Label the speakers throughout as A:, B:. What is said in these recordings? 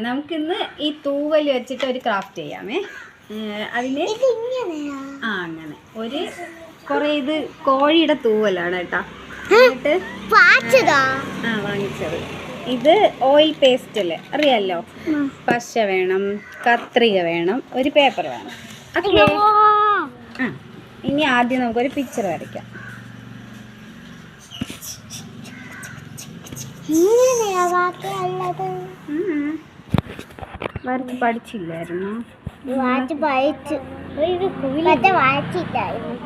A: നമുക്കിന്ന് ഈ തൂവൽ വെച്ചിട്ട് ഒരു ക്രാഫ്റ്റ് ചെയ്യാമേ. അതിന് അങ്ങനെ ഒരു കുറേ ഇത് കോഴിയുടെ തൂവലാണ് കേട്ടോ. എന്നിട്ട് വാങ്ങിച്ചത് ഇത് ഓയിൽ പേസ്റ്റ് അല്ലേ, അറിയാലോ. പശ വേണം, കത്രിക വേണം, ഒരു പേപ്പർ വേണം. ഇനി ആദ്യം നമുക്കൊരു പിക്ചർ വരയ്ക്കാം. വരച്ച് പഠിച്ചില്ലായിരുന്നു?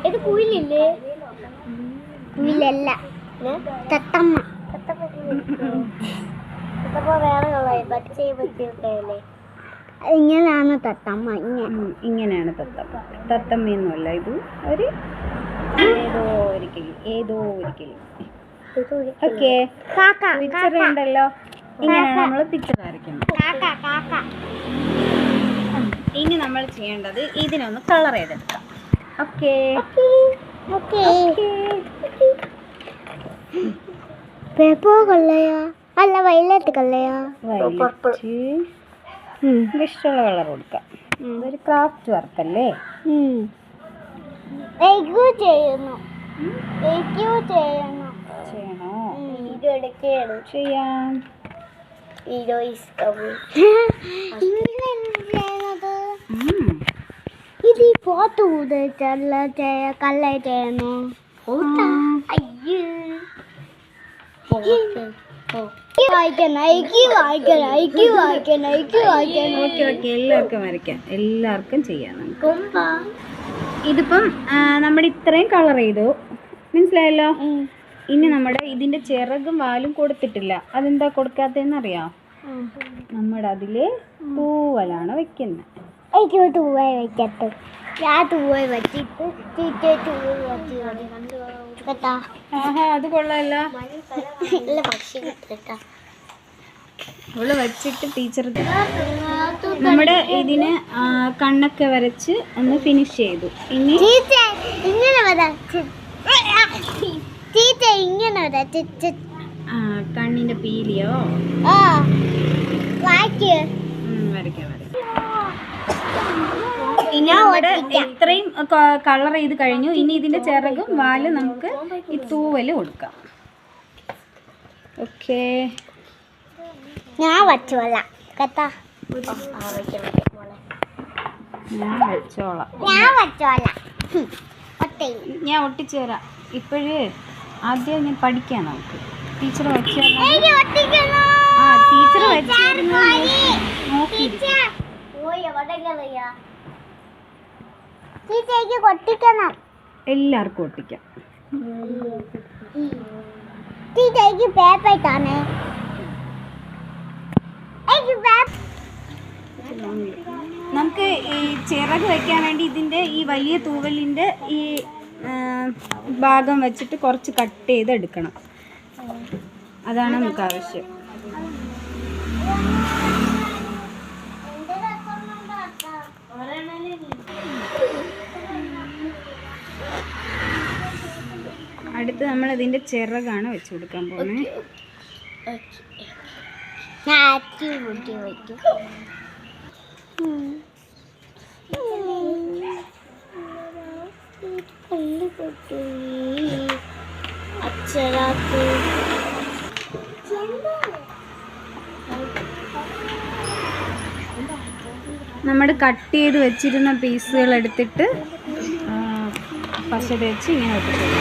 B: ഇത് കുയിലില്ലേ? കുയിലല്ല, തത്തമ്മ. ഇങ്ങനെയാണ് തത്തമ്മ.
A: ഇങ്ങനെയാണ് തത്തമ്മ. തത്തമ്മയൊന്നുമല്ല, ഇത് ഒരു ഏതോ ഒരു കിളി. ഓക്കെ, പിക്ചർ ഉണ്ടല്ലോ. ഇങ്ങനെയാണ് നമ്മൾ പിക്ചർ വരയ്ക്കുന്നത്. ഇനി നമ്മൾ ചെയ്യേണ്ടത് ഇതിനൊന്ന് കളർ ചെയ്തെടുക്കാം. ഓക്കെ,
B: പേപ്പർ കളയാ അല്ല വയലറ്റ് കളയാ?
A: ഇഷ്ടമുള്ള കളർ കൊടുക്കാം. ഇതൊരു ക്രാഫ്റ്റ് വർക്കല്ലേ.
B: ചെയ്യണോ?
A: ചെയ്യാം.
B: ഇത് ഫോട്ടോ കല്ല ചെയ്യണോ?
A: എല്ലാവർക്കും വരയ്ക്കാം, എല്ലാവർക്കും ചെയ്യാം. ഇതിപ്പം നമ്മുടെ ഇത്രയും കളർ ചെയ്തു, മനസ്സിലായല്ലോ. ഇനി നമ്മുടെ ഇതിന്റെ ചിറകും വാലും കൊടുത്തിട്ടില്ല. അതെന്താ കൊടുക്കാത്തതെന്ന് അറിയാം? നമ്മുടെ അതില് തൂവലാണ് വെക്കുന്നത്. അത് കൊള്ളാല്ല. അവള് വെച്ചിട്ട് ടീച്ചർ നമ്മുടെ ഇതിന് കണ്ണൊക്കെ വരച്ച് ഒന്ന് ഫിനിഷ് ചെയ്തു. ഇനി കണ്ണിന്റെ പീലിയോ വരയ്ക്കാം. ഇനി നമ്മുടെ ഇത്രയും കളർ ചെയ്ത് കഴിഞ്ഞു. ഇനി ഇതിന്റെ ചിറകും വാല് നമുക്ക് ഈ തൂവല് കൊടുക്കാം. ഓക്കെ,
B: ഞാൻ വെച്ചോളാം.
A: ഞാൻ ഒട്ടിച്ചു തരാം. ഇപ്പോഴേ ആദ്യം ഞാൻ പഠിക്കാം. നമുക്ക് ടീച്ചർ വെച്ച് ടീച്ചർ വെച്ചിരുന്നു നോക്കി. എല്ലാവർക്കും ഒട്ടിക്കാം. നമുക്ക് ഈ ചിറക് വെക്കാൻ വേണ്ടി ഇതിന്റെ ഈ വലിയ തൂവലിന്റെ ഈ ഭാഗം വെച്ചിട്ട് കുറച്ച് കട്ട് ചെയ്തെടുക്കണം. അതാണ് നമുക്ക് ആവശ്യം. അടുത്ത് നമ്മൾ ഇതിന്റെ ചിറകാണ് വെച്ച് കൊടുക്കാൻ പോകുന്നത്. നമ്മൾ കട്ട് ചെയ്ത് വെച്ചിരുന്ന പീസുകൾ എടുത്തിട്ട് പശ തേച്ച് ഇങ്ങനെ വെച്ചിട്ട്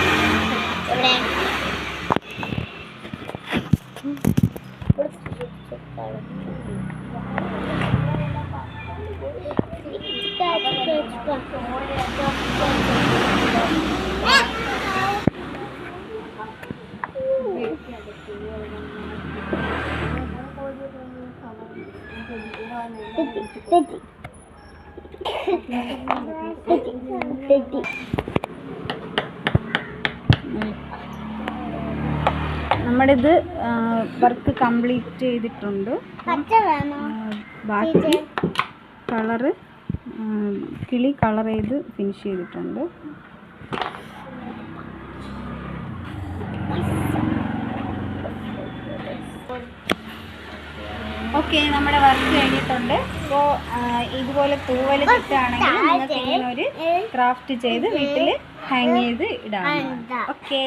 A: നമ്മളിത് വർക്ക് കംപ്ലീറ്റ് ചെയ്തിട്ടുണ്ട്. ബാക്കി കളറ് കിളി കളർ ചെയ്ത് ഫിനിഷ് ചെയ്തിട്ടുണ്ട്. ഓക്കെ, നമ്മുടെ വർക്ക് കഴിഞ്ഞിട്ടുണ്ട്. അപ്പോൾ ഇതുപോലെ തൂവൽ കിട്ടുകയാണെങ്കിൽ നിങ്ങൾക്ക് ഇങ്ങനെ ഒരു ക്രാഫ്റ്റ് ചെയ്ത് വീട്ടിൽ ഹാങ് ചെയ്ത് ഇടാം. ഓക്കെ.